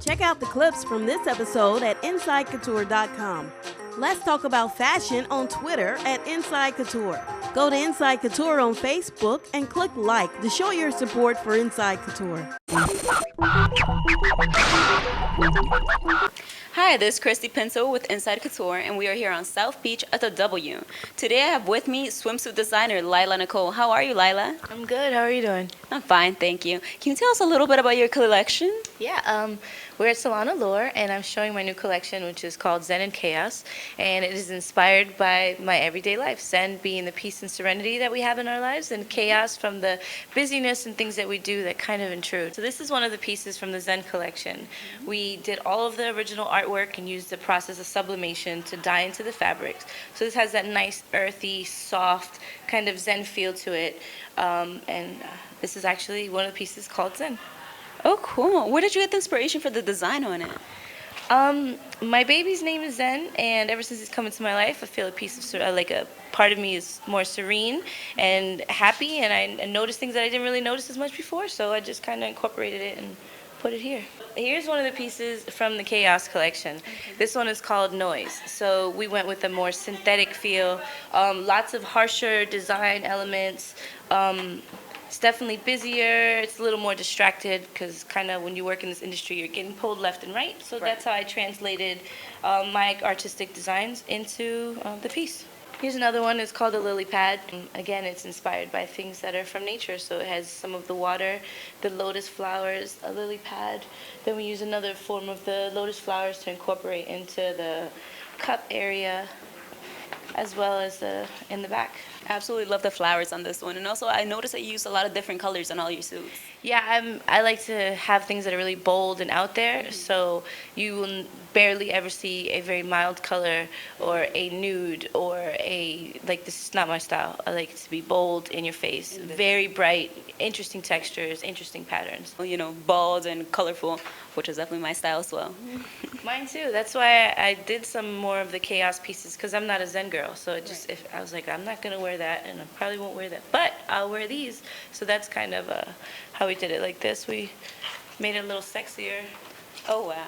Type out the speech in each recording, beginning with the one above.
Check out the clips from this episode at InsideCouture.com. Let's talk about fashion on Twitter at Inside Couture. Go to Inside Couture on Facebook and click like to show your support for Inside Couture. Hi, this is Christy Pinto with Inside Couture, and we are here on South Beach at the W. Today I have with me swimsuit designer Lila Nikole. How are you, Lila? I'm good. How are you doing? I'm fine, thank you. Can you tell us a little bit about your collection? Yeah, we're at Salon Allure, and I'm showing my new collection, which is called Zen and Chaos, and it is inspired by my everyday life. Zen being the peace and serenity that we have in our lives, and chaos from the busyness and things that we do that kind of intrude. So this is one of the pieces from the Zen collection. We did all of the original artwork and used the process of sublimation to dye into the fabrics. So this has that nice, earthy, soft, kind of Zen feel to it, and this is actually one of the pieces called Zen. Oh, cool. Where did you get the inspiration for the design on it? My baby's name is Zen, and ever since he's come into my life, I feel a part of me is more serene and happy, and I notice things that I didn't really notice as much before, so I just kind of incorporated it and put it here. Here's one of the pieces from the Chaos collection. This one is called Noise. So we went with a more synthetic feel, lots of harsher design elements. It's definitely busier. It's a little more distracted because kind of when you work in this industry, you're getting pulled left and right. So that's how I translated my artistic designs into the piece. Here's another one. It's called a lily pad. Again, it's inspired by things that are from nature. So it has some of the water, the lotus flowers, a lily pad. Then we use another form of the lotus flowers to incorporate into the cup area, as well as in the back. Absolutely love the flowers on this one. And also, I noticed that you use a lot of different colors on all your suits. Yeah, I like to have things that are really bold and out there, so you will barely ever see a very mild color or a nude or this is not my style. I like it to be bold in your face, very bright, interesting textures, interesting patterns. You know, bold and colorful, which is definitely my style as well. Mine too. That's why I did some more of the chaos pieces, because I'm not a Zen girl. So I was like, I'm not going to wear that, and I probably won't wear that, but I'll wear these. So that's kind of how we did it like this. We made it a little sexier. Oh, wow.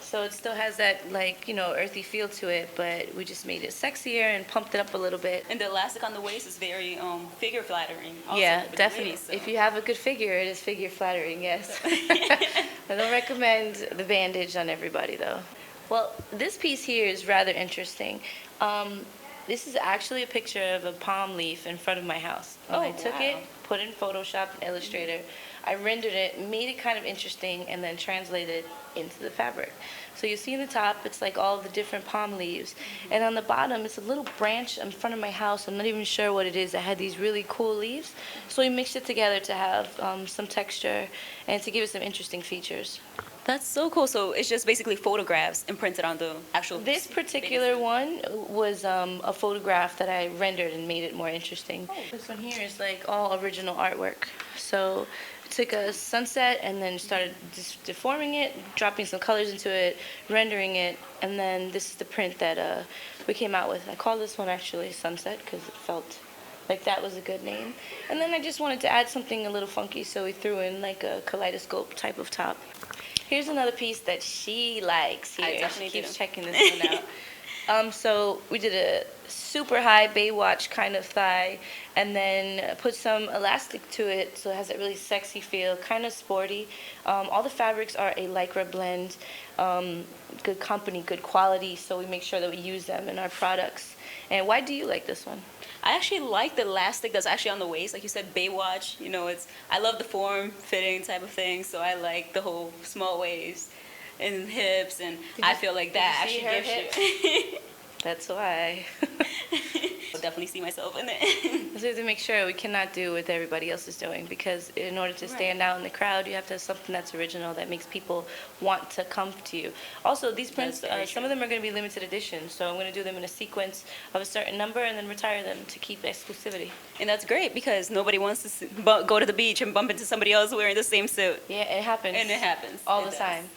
So it still has that, earthy feel to it, but we just made it sexier and pumped it up a little bit. And the elastic on the waist is very figure flattering. Also, yeah, definitely. So. If you have a good figure, it is figure flattering, yes. I don't recommend the bandage on everybody, though. Well, this piece here is rather interesting. This is actually a picture of a palm leaf in front of my house. I took it, put it in Photoshop and Illustrator. I rendered it, made it kind of interesting, and then translated it into the fabric. So you see in the top, it's like all the different palm leaves. And on the bottom, it's a little branch in front of my house. I'm not even sure what it is that had these really cool leaves. So we mixed it together to have some texture and to give it some interesting features. That's so cool. So it's just basically photographs imprinted on the actual... This particular one was a photograph that I rendered and made it more interesting. This one here is like all original artwork. So I took a sunset and then started just deforming it, dropping some colors into it, rendering it, and then this is the print that we came out with. I call this one actually Sunset because it felt like that was a good name. And then I just wanted to add something a little funky, so we threw in like a kaleidoscope type of top. Here's another piece that she likes here. I definitely She keeps do. checking this one out. So we did a super high Baywatch kind of thigh, and then put some elastic to it, so it has a really sexy feel, kind of sporty. All the fabrics are a Lycra blend, good company, good quality, so we make sure that we use them in our products. And why do you like this one? I actually like the elastic that's actually on the waist. Like you said, Baywatch, I love the form-fitting type of thing, so I like the whole small waist and hips, and I feel like that actually gives you... That's why. I'll definitely see myself in it. So we have to make sure we cannot do what everybody else is doing, because in order to stand out in the crowd, you have to have something that's original that makes people want to come to you. Also, these prints, some of them are going to be limited edition, so I'm going to do them in a sequence of a certain number and then retire them to keep exclusivity. And that's great because nobody wants to go to the beach and bump into somebody else wearing the same suit. Yeah, it happens. And it happens. All the time.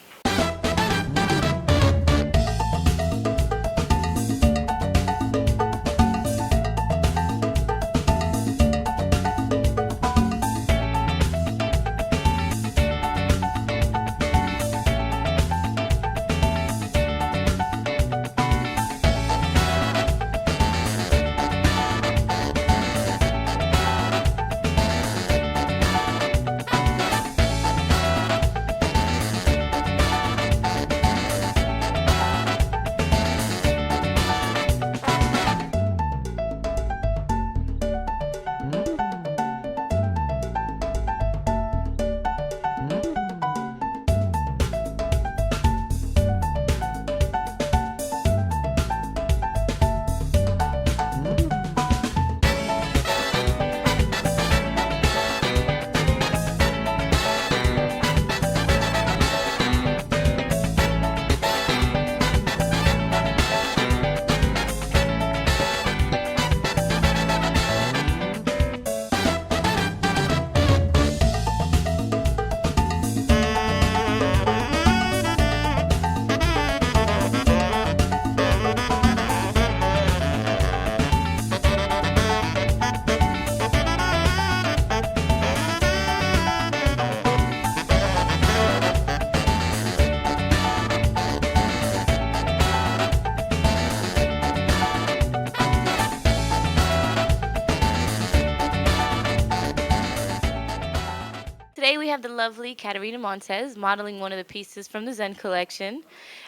Today we have the lovely Katarina Montez modeling one of the pieces from the Zen collection.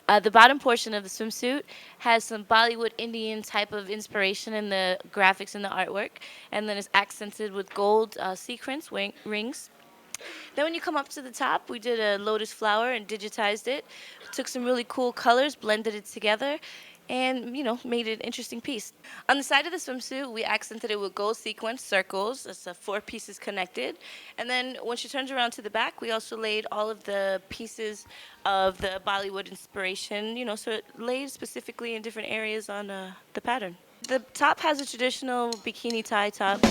The bottom portion of the swimsuit has some Bollywood Indian type of inspiration in the graphics and the artwork, and then it's accented with gold sequins rings. Then when you come up to the top, we did a lotus flower and digitized it. Took some really cool colors, blended it together, and made it an interesting piece. On the side of the swimsuit, we accented it with gold sequence circles. It's 4 pieces connected. And then when she turns around to the back, we also laid all of the pieces of the Bollywood inspiration, so it laid specifically in different areas on the pattern. The top has a traditional bikini tie top.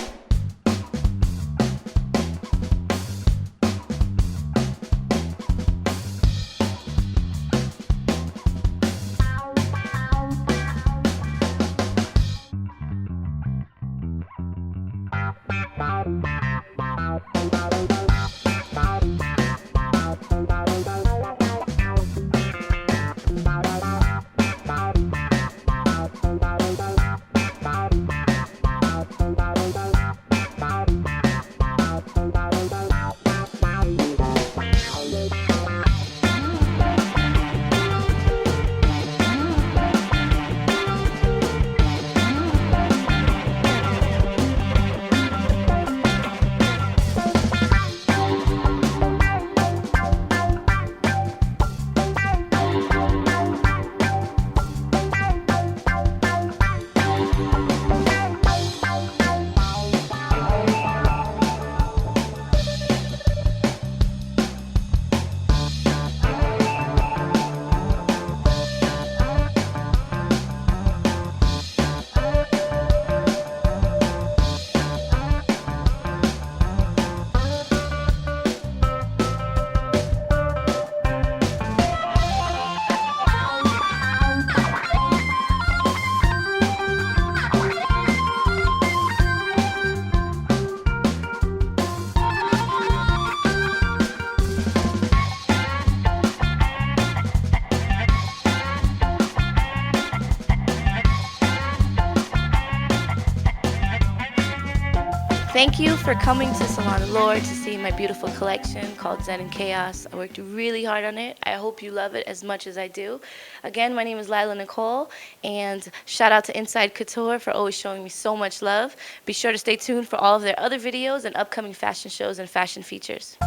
Thank you for coming to Salon Allure to see my beautiful collection called Zen and Chaos. I worked really hard on it. I hope you love it as much as I do. Again, my name is Lila Nikole, and shout out to Inside Couture for always showing me so much love. Be sure to stay tuned for all of their other videos and upcoming fashion shows and fashion features.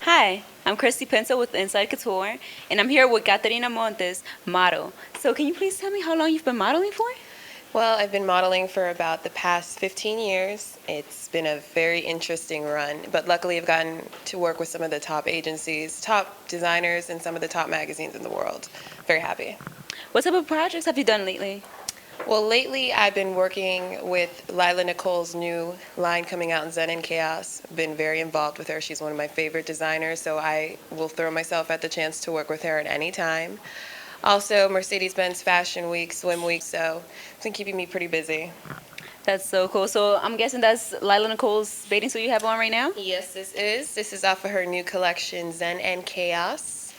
Hi, I'm Christy Pinto with Inside Couture, and I'm here with Katarina Montes, model. So can you please tell me how long you've been modeling for? Well, I've been modeling for about the past 15 years. It's been a very interesting run, but luckily I've gotten to work with some of the top agencies, top designers, and some of the top magazines in the world. Very happy. What type of projects have you done lately? Well, lately I've been working with Lila Nikole's new line coming out in Zen and Chaos. Been very involved with her. She's one of my favorite designers, so I will throw myself at the chance to work with her at any time. Also, Mercedes-Benz Fashion Week, Swim Week, so it's been keeping me pretty busy. That's so cool. So I'm guessing that's Lila Nikole's bathing suit you have on right now? Yes, this is. This is off of her new collection, Zen and Chaos.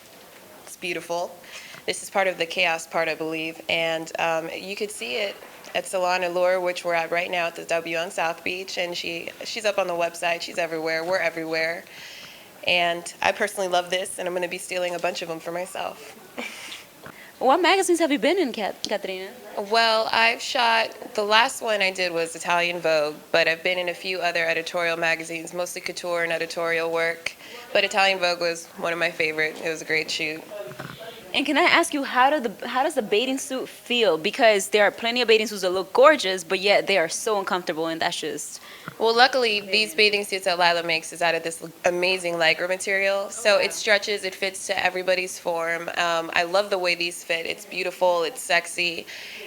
It's beautiful. This is part of the Chaos part, I believe, and you could see it at Salon Allure, which we're at right now at the W on South Beach, and she's up on the website. She's everywhere. We're everywhere. And I personally love this, and I'm going to be stealing a bunch of them for myself. What magazines have you been in, Katrina? Well, I've shot, the last one I did was Italian Vogue, but I've been in a few other editorial magazines, mostly couture and editorial work. But Italian Vogue was one of my favorite. It was a great shoot. And can I ask you, how does the bathing suit feel? Because there are plenty of bathing suits that look gorgeous, but yet they are so uncomfortable, and that's just... Well, luckily, these bathing suits that Lila makes is out of this amazing Lycra material. So it stretches, it fits to everybody's form. I love the way these fit. It's beautiful, it's sexy.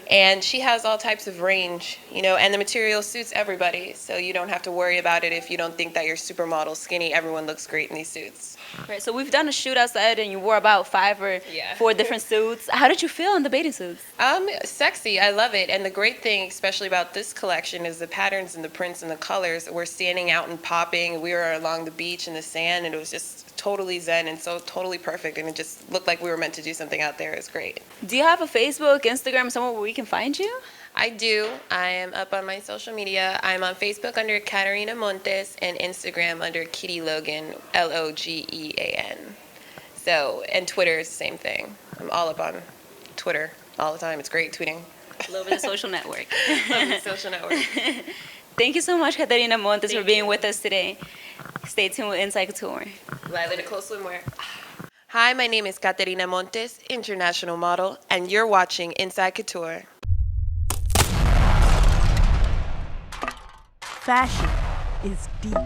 And she has all types of range, you know, and the material suits everybody. So you don't have to worry about it if you don't think that you're supermodel skinny. Everyone looks great in these suits. Right, so we've done a shoot outside, and you wore about 5 or 4 different suits. How did you feel in the bathing suits? Sexy. I love it. And the great thing, especially about this collection, is the patterns and the prints and the colors. We're standing out and popping. We were along the beach in the sand, and it was just totally zen and so totally perfect. And it just looked like we were meant to do something out there. It was great. Do you have a Facebook, Instagram, somewhere where we can find you? I do. I am up on my social media. I'm on Facebook under Caterina Montes and Instagram under Kitty Logan, Logean. So, and Twitter is the same thing. I'm all up on Twitter all the time. It's great tweeting. Love the social network. Love the social network. Thank you so much, Caterina Montes, for being with us today. Stay tuned with Inside Couture. Lila Nikole Swimwear. Hi, my name is Caterina Montes, international model, and you're watching Inside Couture. Fashion is deep.